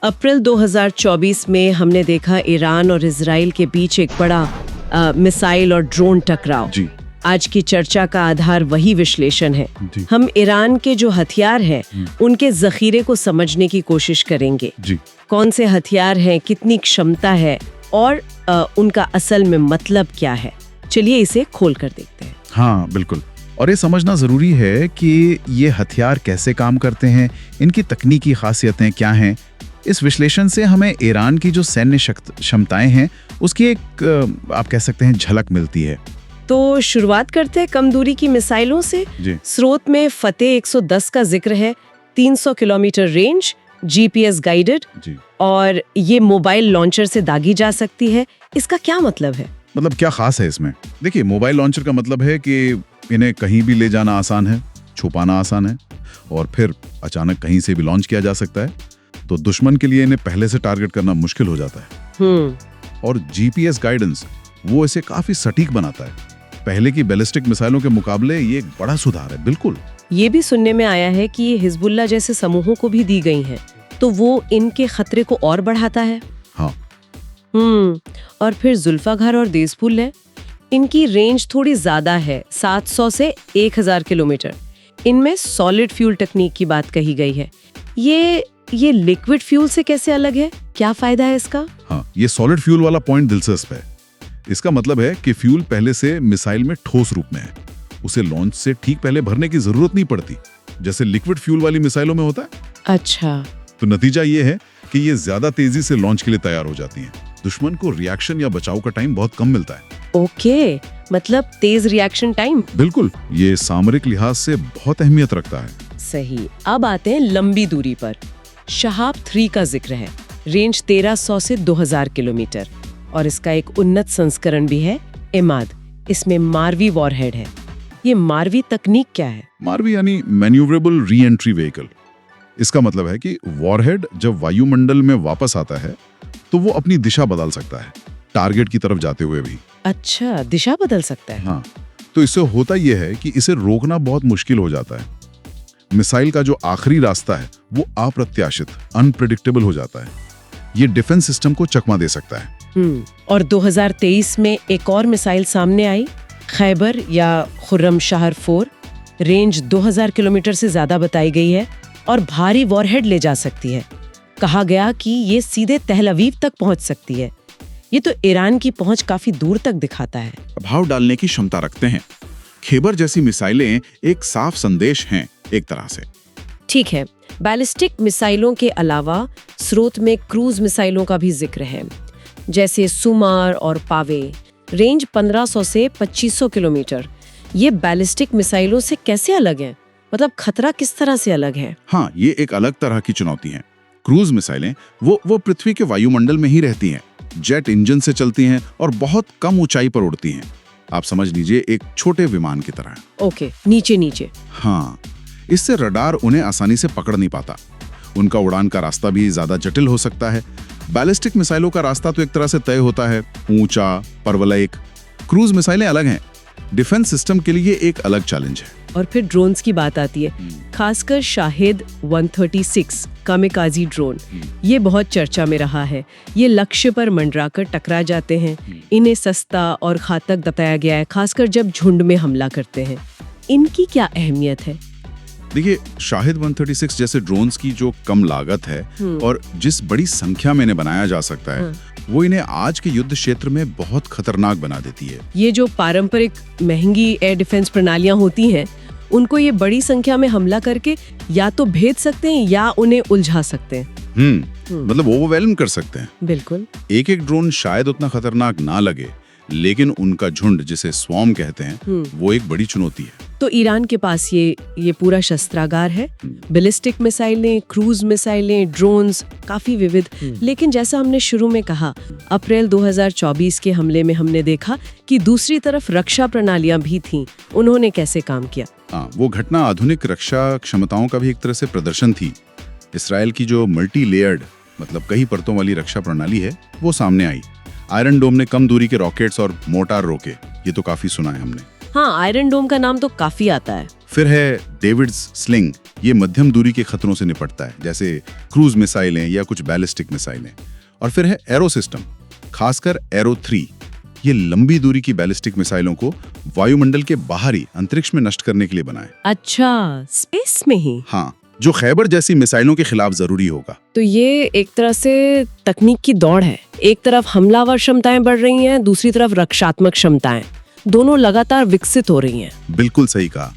अप्रैल 2024 में हमने देखा ईरान और इजराइल के बीच एक बड़ा मिसाइल और ड्रोन टकराव। जी। आज की चर्चा का आधार वही विश्लेषण है। जी। हम ईरान के जो हथियार हैं उनके जखीरे को समझने की कोशिश करेंगे। जी। कौन से हथियार हैं, कितनी क्षमता है और उनका असल में मतलब क्या है। चलिए इसे खोल कर देखते हैं। हाँ बिल्कुल। और ये समझना जरूरी है कि ये हथियार कैसे काम करते हैं, इनकी तकनीकी खासियतें क्या हैं। इस विश्लेषण से हमें ईरान की जो सैन्य क्षमताएं हैं उसकी एक आप कह सकते हैं झलक मिलती है। तो शुरुआत करते हैं कम दूरी की मिसाइलों से। स्रोत में फतेह 110 का जिक्र है। 300 किलोमीटर रेंज, GPS गाइडेड और ये मोबाइल लॉन्चर से दागी जा सकती है। इसका क्या मतलब है? मतलब क्या खास है इसमें? देखिए, मोबाइल लॉन्चर का मतलब है कि इन्हें कहीं भी ले जाना आसान है, छुपाना आसान है और फिर अचानक कहीं से भी लॉन्च किया जा सकता है। तो दुश्मन के लिए इन्हें पहले से टारगेट करना मुश्किल हो जाता है। और GPS गाइडेंस वो इसे काफी सटीक बनाता है। पहले की बैलिस्टिक मिसाइलों के मुकाबले ये एक बड़ा सुधार है। बिल्कुल। ये भी सुनने में आया है कि ये हिजबुल्लाह जैसे समूहों को भी दी गई हैं, तो वो इनके खतरे को और बढ़ाता है। हाँ। और फिर जुल्फाघर और देसपुल है। इनकी रेंज थोड़ी ज्यादा है, 700 से 1000 किलोमीटर। इनमें सॉलिड फ्यूल टेक्निक की बात कही गई है। ये लिक्विड फ्यूल से कैसे अलग है? क्या फायदा है इसका? हाँ, ये सॉलिड फ्यूल वाला पॉइंट दिलचस्प है। इसका मतलब है कि फ्यूल पहले से मिसाइल में ठोस रूप में है। उसे लॉन्च से ठीक पहले भरने की जरूरत नहीं पड़ती, जैसे लिक्विड फ्यूल वाली मिसाइलों में होता है। अच्छा। तो नतीजा ये है कि ये ज्यादा तेजी से लॉन्च के लिए तैयार हो जाती हैं। दुश्मन को रिएक्शन या बचाव का टाइम बहुत कम मिलता है। ओके, मतलब तेज रिएक्शन टाइम। बिल्कुल, ये सामरिक लिहाज से बहुत अहमियत रखता है। सही। अब आते हैं लंबी दूरी पर। शहाब 3 का जिक्र है। रेंज 1300 से 2000 किलोमीटर और इसका एक उन्नत संस्करण भी है, इमाद। इसमें मारवी वॉरहेड है। ये मारवी तकनीक क्या है? मारवी यानी मैन्यूवरेबल री एंट्री व्हीकल। इसका मतलब है कि वॉरहेड जब वायुमंडल में वापस आता है तो वो अपनी दिशा बदल सकता है, टारगेट की तरफ जाते हुए भी। अच्छा, दिशा बदल सकता है। हाँ, तो इससे होता यह है कि इसे रोकना बहुत मुश्किल हो जाता है। मिसाइल का जो आखिरी रास्ता है वो अप्रत्याशित, अनप्रेडिक्टेबल हो जाता है। ये डिफेंस सिस्टम को चकमा दे सकता है। और 2023 में एक और मिसाइल सामने आई, खैबर या खुर्रमशहर 4। रेंज 2000 किलोमीटर से ज्यादा बताई गई है और भारी वॉरहेड ले जा सकती है। कहा गया कि ये सीधे तहल अवीव तक पहुंच सकती है। ये तो ईरान की पहुंच काफी दूर तक दिखाता है। प्रभाव डालने की क्षमता रखते हैं। खैबर जैसी मिसाइलें एक साफ संदेश हैं एक तरह से। ठीक है, बैलिस्टिक मिसाइलों के अलावा स्रोत में क्रूज मिसाइलों का भी जिक्र है, जैसे सुमार और पावे। रेंज 1500 से 2500 किलोमीटर। ये बैलिस्टिक मिसाइलों से कैसे अलग है? मतलब खतरा किस तरह से अलग है? हाँ, ये एक अलग तरह की चुनौती है। क्रूज मिसाइलें वो पृथ्वी के वायुमंडल में ही रहती हैं, जेट इंजन से चलती हैं और बहुत कम ऊंचाई पर उड़ती हैं। आप समझ लीजिए एक छोटे विमान की तरह। ओके, नीचे। हाँ, इससे रडार उन्हें आसानी से पकड़ नहीं पाता। उनका उड़ान का रास्ता भी ज्यादा जटिल हो सकता है। बैलिस्टिक मिसाइलों का रास्ता तो एक तरह से तय होता है, ऊंचा, परवलयिक। क्रूज मिसाइलें अलग हैं, डिफेंस सिस्टम के लिए एक अलग चैलेंज है। और फिर ड्रोन्स की बात आती है, खासकर शाहिद 136 कामिकाजी ड्रोन। ये बहुत चर्चा में रहा है। ये लक्ष्य पर मंडराकर टकरा जाते हैं। इन्हें सस्ता और घातक बताया गया है, खासकर जब झुंड में हमला करते हैं। इनकी क्या अहमियत है? देखिए, शाहिद 136 जैसे ड्रोन्स की जो कम लागत है और जिस बड़ी संख्या में इन्हें बनाया जा सकता है, वो इन्हें आज के युद्ध क्षेत्र में बहुत खतरनाक बना देती है। ये जो पारंपरिक महंगी एयर डिफेंस प्रणालियां होती हैं, उनको ये बड़ी संख्या में हमला करके या तो भेद सकते हैं या उन्हें उलझा सकते हैं। मतलब ओवरवेल्म कर सकते हैं। बिल्कुल। एक ड्रोन शायद उतना खतरनाक ना लगे, लेकिन उनका झुंड, जिसे स्वॉर्म कहते हैं, वो एक बड़ी चुनौती है। तो ईरान के पास ये पूरा शस्त्रागार है। बैलिस्टिक मिसाइलें, क्रूज मिसाइलें, ड्रोन्स, काफी विविध। लेकिन जैसा हमने शुरू में कहा, अप्रैल 2024 के हमले में हमने देखा कि दूसरी तरफ रक्षा प्रणालियां भी थीं। उन्होंने कैसे काम किया? वो घटना आधुनिक रक्षा क्षमताओं का भी एक तरह से प्रदर्शन थी। इसराइल की जो मल्टी लेयर्ड, मतलब कई परतों वाली रक्षा प्रणाली है, वो सामने आई। आयरन डोम ने कम दूरी के रॉकेट्स और मोर्टार रोके। ये तो काफी सुना है हमने। हाँ, आयरन डोम का नाम तो काफी आता है। फिर है डेविड्स स्लिंग, ये मध्यम दूरी के खतरों से निपटता है, जैसे क्रूज मिसाइलें या कुछ बैलिस्टिक मिसाइलें। और फिर है एरो सिस्टम, खासकर एरो 3, ये लंबी दूरी की बैलिस्टिक मिसाइलों को वायुमंडल के बाहरी अंतरिक्ष में नष्ट करने के लिए बनाए। अच्छा, स्पेस में ही। हाँ, जो खैबर जैसी मिसाइलों के खिलाफ जरूरी होगा। तो ये एक तरह से तकनीक की दौड़ है। एक तरफ हमलावर क्षमताएं बढ़ रही हैं, दूसरी तरफ रक्षात्मक क्षमताएं, दोनों लगातार विकसित हो रही हैं। बिल्कुल सही कहा।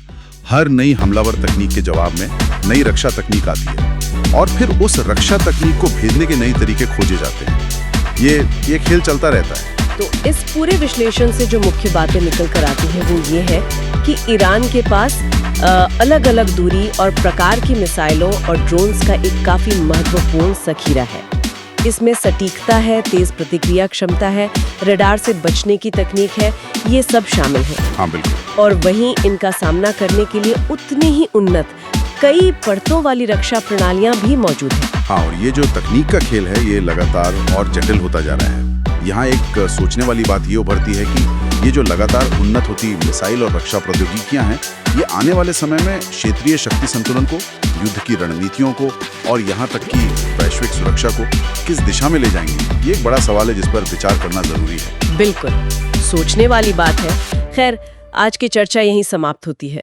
हर नई हमलावर तकनीक के जवाब में नई रक्षा तकनीक आती है और फिर उस रक्षा तकनीक को भेजने के नए तरीके खोजे जाते हैं। ये खेल चलता रहता है। तो इस पूरे विश्लेषण से जो मुख्य बातें निकल कर आती हैं वो ये है कि ईरान के पास अलग अलग दूरी और प्रकार की मिसाइलों और ड्रोन्स का एक काफी महत्वपूर्ण जखीरा है। इसमें सटीकता है, तेज प्रतिक्रिया क्षमता है, रडार से बचने की तकनीक है, ये सब शामिल है। हाँ बिल्कुल। और वहीं इनका सामना करने के लिए उतनी ही उन्नत कई परतों वाली रक्षा प्रणालियां भी मौजूद हैं। हाँ, और ये जो तकनीक का खेल है ये लगातार और जटिल होता जा रहा है। यहाँ एक सोचने वाली बात ये उभरती है कि ये जो लगातार उन्नत होती मिसाइल और रक्षा प्रौद्योगिकियां हैं, ये आने वाले समय में क्षेत्रीय शक्ति संतुलन को, युद्ध की रणनीतियों को और यहाँ तक कि वैश्विक सुरक्षा को किस दिशा में ले जाएंगी, ये एक बड़ा सवाल है जिस पर विचार करना जरूरी है। बिल्कुल, सोचने वाली बात है। खैर, आज की चर्चा यहीं समाप्त होती है।